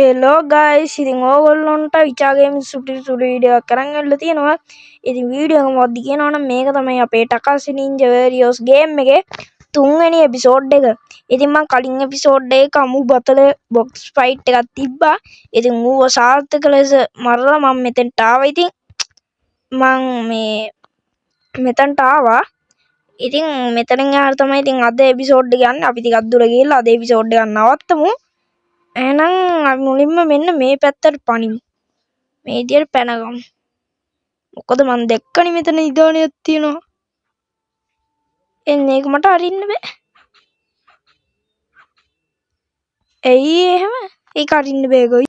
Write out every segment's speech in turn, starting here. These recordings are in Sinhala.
Hello guys, ඉතින් ඕගොල්ලන්ට විචා ගේමින් සුටි වීඩියෝ එකක් කරන් ඇවිල්ලා තියෙනවා. ඉතින් වීඩියෝ එක මොකක්ද කියනවනම් මේක තමයි අපේ ටකාසි නින්ජා වෑරියර්ස් ගේම් එකේ 3 වෙනි එපිසෝඩ් එක. ඉතින් මම කලින් එපිසෝඩ් එකේ අමු බතල බොක්ස් ෆයිට් එකක් තිබ්බා. ඉතින් ඌව සාර්ථක ලෙස මරලා මම මෙතෙන්ට ආවා. ඉතින් මම මෙතනට ආවා. ඉතින් මෙතනින් එහාට තමයි ඉතින් අද එපිසෝඩ් එක යන්නේ. අපි ටිකක් දුර ගිහලා අද එපිසෝඩ් එක නවත්තමු. එහෙනම් අපි මුලින්ම මෙන්න මේ පැත්තට පනිමු. මේ විදියට පැනගමු. මොකද මම දැක්කනේ මෙතන නිදානියක් තියෙනවා. එන්නේ ඒක මට අරින්න බෑ. ඇයි එහෙම? ඒක අරින්න බෑ ගොයි.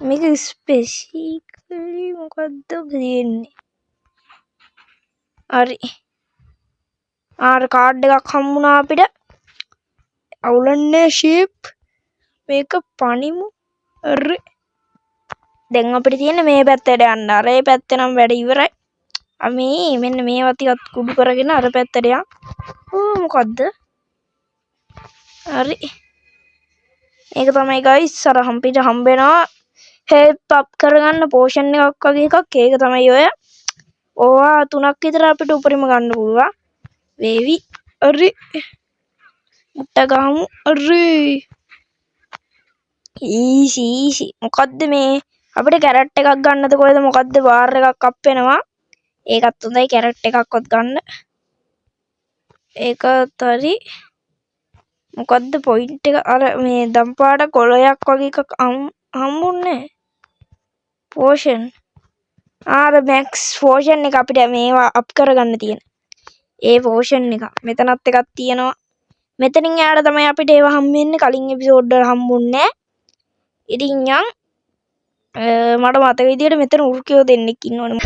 මේක ස්පෙසිෆිකලි මොකද්ද කියන්නේ? හරි. ආර කාඩ් එකක් හම්බුණා අපිට. අවුලන්නේ ෂීප්. මේක පනිමු. හරි. දැන් අපිට තියෙන්නේ මේ පැත්තට යන්න. අර ඒ පැත්තේ නම් වැඩ ඉවරයි. අපි මෙන්න මේවා ටිකක් කුඩු කරගෙන අර පැත්තට යන්න. මොකද්ද? හරි. ඒක තමයි guys අර අපිට හම්බෙනවා හෙල්ප් අප් කරගන්න පෝෂන් එකක් වගේ එකක්. ඒක තමයි ඔය. ඕවා 3ක් විතර අපිට උපරිම ගන්න පුළුවන්. වේවි. හරි. මුට්ට ගහමු. හරි. ඊසි. මොකද්ද මේ? අපිට කැරට් එකක් ගන්නද කොහෙද මොකද්ද බාර් එකක් අප් වෙනවා. ඒකත් හොඳයි කැරට් එකක්වත් ගන්න. ඒකත් හරි. මොකද්ද පොයින්ට් එක? අර මේ දම්පාට කොළයක් වගේ එකක් හම්බුන්නේ. පෝෂන්. ආර මැක්ස් පෝෂන් එක අපිට මේවා අප් කරගන්න තියෙන. ඒ පෝෂන් එක. මෙතනත් එකක් තියෙනවා. මෙතනින් යාට තමයි අපිට ඒවා හම්බෙන්නේ. කලින් එපිසෝඩ් වල හම්බුන්නේ. ඉතින් යන් මට මතක විදියට මෙතන උර්කියෝ දෙන්නෙක් ඉන්නවනේ.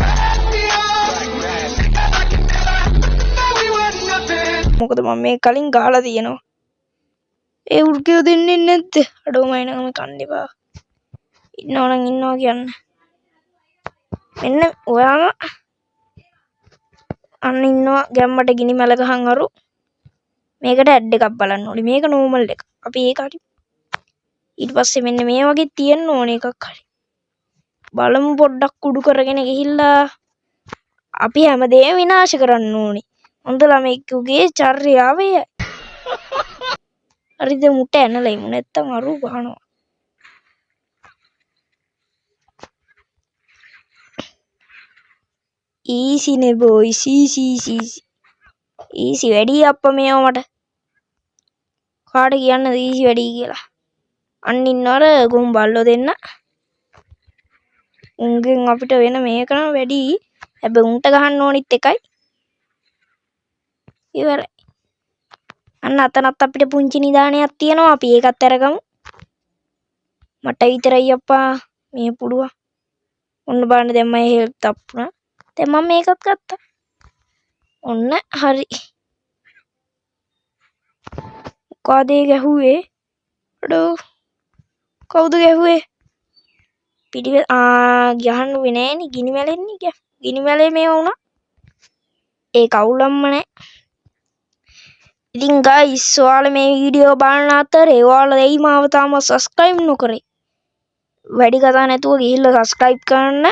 මොකද මම මේ කලින් ගහලා තියෙනවා. ඒ උර්කියෝ දෙන්නේ නැද්ද? අඩෝමයි නම කන්න එපා. ඉන්නවනම් ඉන්නවා කියන්න. මෙන්න ඔයාම අන්න ඉන්නවා ගැම්මට ගිනි මැල ගහන් අරු. මේකට ඇඩ් එකක් බලන්න ඕනේ. මේක නෝමල් එක. අපි ඒක හරි. ඊට පස්සේ මෙන්න මේ වගේ තියෙන්න ඕනේ එකක් හරි. බලමු පොඩ්ඩක් කුඩු කරගෙන ගිහිල්ලා අපි හැමදේම විනාශ කරන්න ඕනේ. හොඳ ළමෙකුගේ චර්යාව එයයි. හරිද මුට ඇනලා ඉමු නැත්තම් අරු ගහනවා. ඊසි නේ බොයි ඊසි වැඩි අප්පා මේව මට. කාට කියන්නද ඊසි වැඩි කියලා? අන්න ඉන්නවර ගොම් බල්ලෝ දෙන්න. උන්ගෙන් අපිට වෙන මේක නම් වැඩි. හැබැයි උන්ට ගහන්න ඕනිත් එකයි. ඉවරයි. අන්න අතනත් අපිට පුංචි නිදානයක් තියෙනවා. අපි ඒකත් අරගමු. මට විතරයි අප්පා මේ පුළුවන්. ඔන්න බලන්න දැන් මම හෙල්ප් තප්පුණා. දැන් මම මේකත් ගත්තා. ඔන්න හරි. කාදේ ගැහුවේ? අඩෝ. කවුද ගැහුවේ? පිටිවෙ ගහන්න වෙන්නේ නෑනේ. ගිනි මැලෙන්නේ ගියා. ගිනි මැලේ මේව වුණා. ඒ කවුලම්ම නෑ. ඉතින් guys ඔයාලා මේ වීඩියෝ බලන අතරේ ඔයාලා එයි මාව තාම subscribe නොකරේ. වැඩි කතා නැතුව ගිහිල්ලා subscribe කරන්න.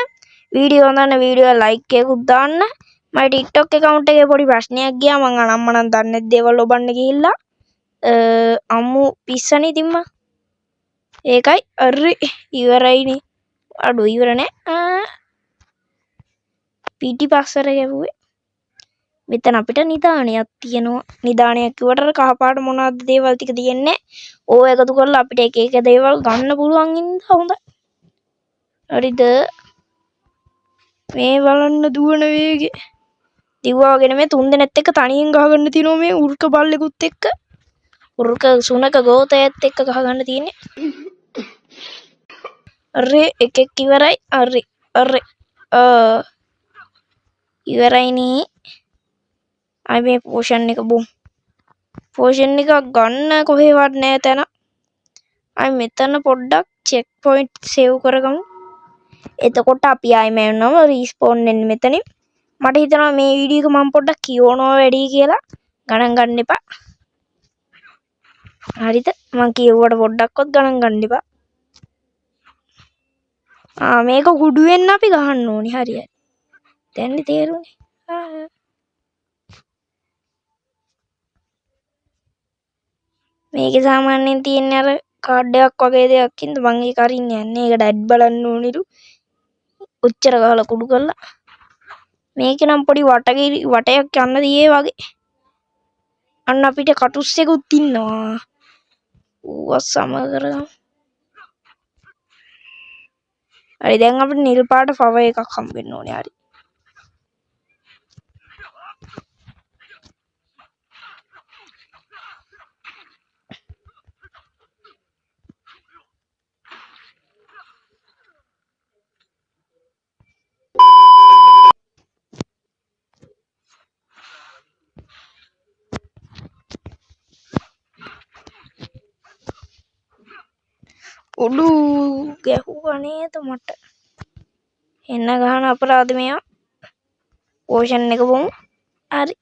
වීඩියෝ හොඳ නම් වීඩියෝ like එකකුත් දාන්න. මගේ TikTok account එකේ පොඩි ප්‍රශ්නයක් ගියා. මං අනම්මනම් දන්නේ නැති දේවල් ඔබන්න ගිහිල්ලා අම්මු පිස්සනේ තිම්ම. ඒකයි අරි ඉවරයිනේ. අඩෝ ඉවර නෑ. පිටිපස්සට ගැවුවේ. මෙතන අපිට නිදානයක් තියෙනවා. නිදානයක් කිව්වට කහපාට මොනවද දේවල් ටික තියෙන්නේ. ඕව එකතු කරලා අපිට එක එක දේවල් ගන්න පුළුවන් ඉඳ හොඳයි. හරිද? මේ බලන්න දුවන වේගෙ. දිව්වාගෙන මේ තුන් දෙනෙත් එක්ක තනියෙන් ගහගන්න තියෙනවා මේ උර්ක බල්ලෙකුත් එක්ක. උර්ක සුනක ගෝතයත් එක්ක ගහගන්න තියෙන්නේ. අරේ එකෙක් ඉවරයි. අරේ ඉවරයිනේ. අය මේ පෝෂන් එක බොම්. පෝෂන් එක ගන්න කොහෙවත් නෑ තැන. අය මෙතන පොඩ්ඩක් චෙක් පොයින්ට් සේව් කරගමු. එතකොට අපි ආයෙම යනවා රීස්පෝන් වෙන්න මෙතනින්. මට හිතෙනවා මේ වීඩියෝ එක මම පොඩ්ඩක් කියවනවා වැඩි කියලා. ගණන් ගන්න එපා. හරිද? මම කියවුවට පොඩ්ඩක්වත් ගණන් ගන්න එපා. මේක කුඩු වෙන්න අපි ගහන්න ඕනි. හරි. දැන් තේරුණේ. මේකේ සාමාන්‍යයෙන් තියෙන අර කාඩ් එකක් වගේ දෙයක් ඉඳ මම ඒක අරින්න යන්නේ. ඒක ඩැඩ් බලන්න ඕනිලු. උච්චර ගහලා කුඩු කරලා. මේකේ නම් පොඩි වටයක් යන්න දියේ වගේ. අන්න අපිට කටුස්සෙකුත් ඉන්නවා. ඌව සම කරගමු. හරි දැන් අපිට නිල් පාට පව එකක් හම්බෙන්න ඕනේ. හරි. උඩු ගැහුවා නේද මට? එන්න ගහන අපරාධ මෙයා. පෝෂන් එක බොමු. හරි.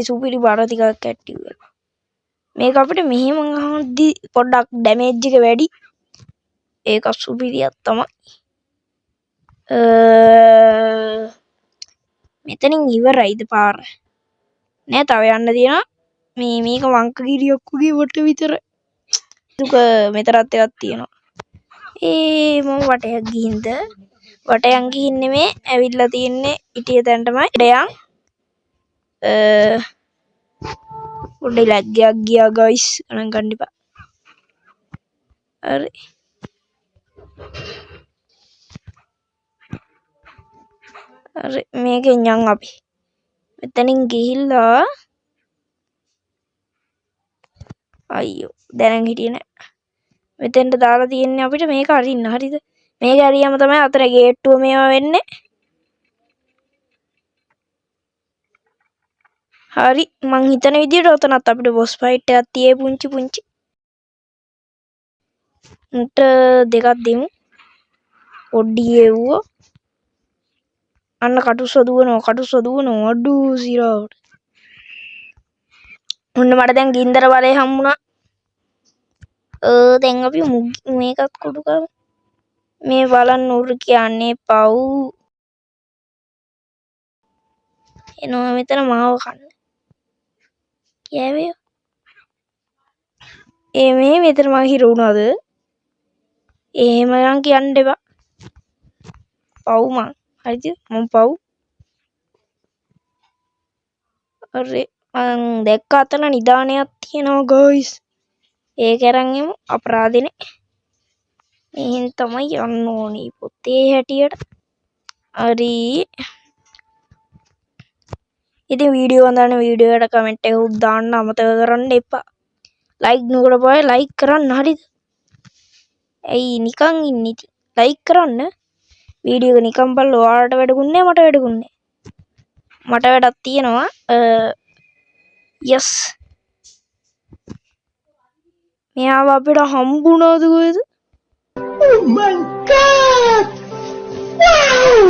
සුපිරි බර ටිකක් ඇටි වෙලා. මේක අපිට මෙහෙම ගහද්දි පොඩ්ඩක් ඩැමේජ් එක වැඩි. ඒක සුපිරියක් තමයි. මෙතනින් ඉවරයිද පාර? නෑ තව යන්න තියෙනවා. මේක වංකගිරියක් වගේ වට විතර. දුක මෙතරත් එකක් තියෙනවා. මම වටයක් ගිහින්ද? වටයන් ගිහින් නෙමේ ඇවිල්ලා තියෙන්නේ ඉටිය තැනටමයි. ඩයන් පොඩි ලැග්ගයක් ගියා ගයිස්. ගණන් ගන්න එපා. හරි. හරි මේකෙන් යන් අපි. මෙතනින් ගිහිල්ලා අයියෝ දැනන් හිටියේ නෑ. මෙතෙන්ට දාලා තියෙන්නේ අපිට මේක අරින්න. හරිද? මේක ඇරියම තමයි අතර ගේට්ටුව මේවා වෙන්නේ. හරි මං හිතන විදිහට ඔතනත් අපිට බොස් ෆයිට් එකක් තියේ පුංචි. උන්ට දෙකක් දෙමු. පොඩි එව්වෝ. අන්න කටුස්ස දුවනවා අඩු සිරාවට. ඔන්න මට දැන් ගින්දර බලය හම්බුණා. දැන් අපි මේකත් කුඩු කරමු. මේ බලන්න උරු කියන්නේ පව්. එනවා මෙතන මාව කන්න. කෑවේ. මේ මෙතන මං හිර වුණාද? එහෙම නම් කියන්න එපා. පව් මං. හරිද? මං පව්. අරේ මං දැක්ක අතන නිදානයක් තියෙනවා ගයිස්. ඒක අරන් එමු. අපරාධෙනේ. මෙහෙන් තමයි යන්න ඕනි පොතේ හැටියට. හරි. ඉතින් වීඩියෝ හොඳ වීඩියෝ එකට කමෙන්ට් එකක් දාන්න අමතක කරන්න එපා. ලයික් නොකරපුවා ලයික් කරන්න. හරිද? ඇයි නිකන් ඉන්නේ? ලයික් කරන්න. වීඩියෝ එක නිකන් බලලා ඔයාලට වැඩකුන්නේ මට වැඩකුන්නේ. මට වැඩක් තියෙනවා. යස්. මෙයාව අපිට හම්බුණාද කොහෙද? Oh my god! Wow!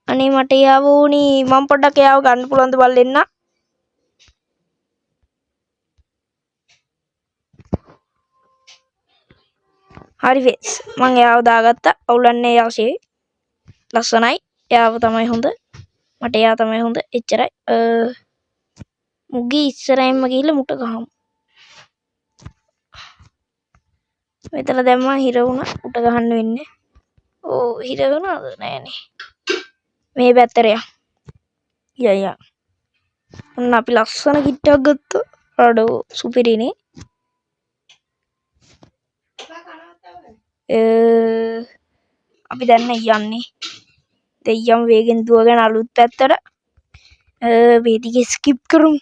අනේ මට යාව ඕනි. මම පොඩ්ඩක් යාව ගන්න පුළුවන්ද බලන්න. හරි ෆේස්. මං යාව දාගත්තා. අවුලන්නේ යාසේ. ලස්සනයි. යාව තමයි හොඳ. මට යා තමයි හොඳ. එච්චරයි. මුගී ඉස්සරහින්ම ගිහිල්ලා මුට ගහමු. මෙතන දැම්මා හිර වුණා. මුට ගහන්න වෙන්නේ. හිර වුණාද? නෑනේ. මේ පැත්තට යා. ඔන්න අපි ලස්සන කිට්ටක් ගත්තා. අඩෝ සුපිරිනේ. අපි දැන් යන්නේ. දෙයියම් වේගෙන් දුවගෙන අලුත් පැත්තට. වේදික ස්කිප් කරමු.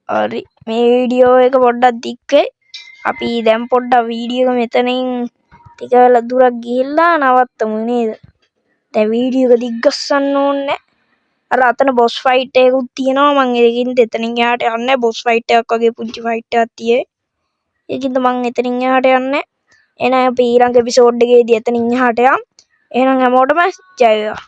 හරි මේ වීඩියෝ එක පොඩ්ඩක් දික්කේ. අපි දැන් පොඩ්ඩක් වීඩියෝ එක මෙතනින් ටික වෙලා දුරක් ගිහිල්ලා නවත්තමු නේද? දැන් වීඩියෝ එක දිග්ගස්සන්න ඕනේ. අර අතන බොස් ෆයිට් එකකුත් තියෙනවා. මං ඒකින් එතනින් එහාට යන්නේ. බොස් ෆයිට් එකක් වගේ පුංචි ෆයිට් එකක් තියෙයි. ඒකින්ද මං එතනින් එහාට යන්නේ. එහෙනම් අපි ඊළඟ එපිසෝඩ් එකේදී එතනින් එහාට යමු. එහෙනම් හැමෝටම ජය වේවා.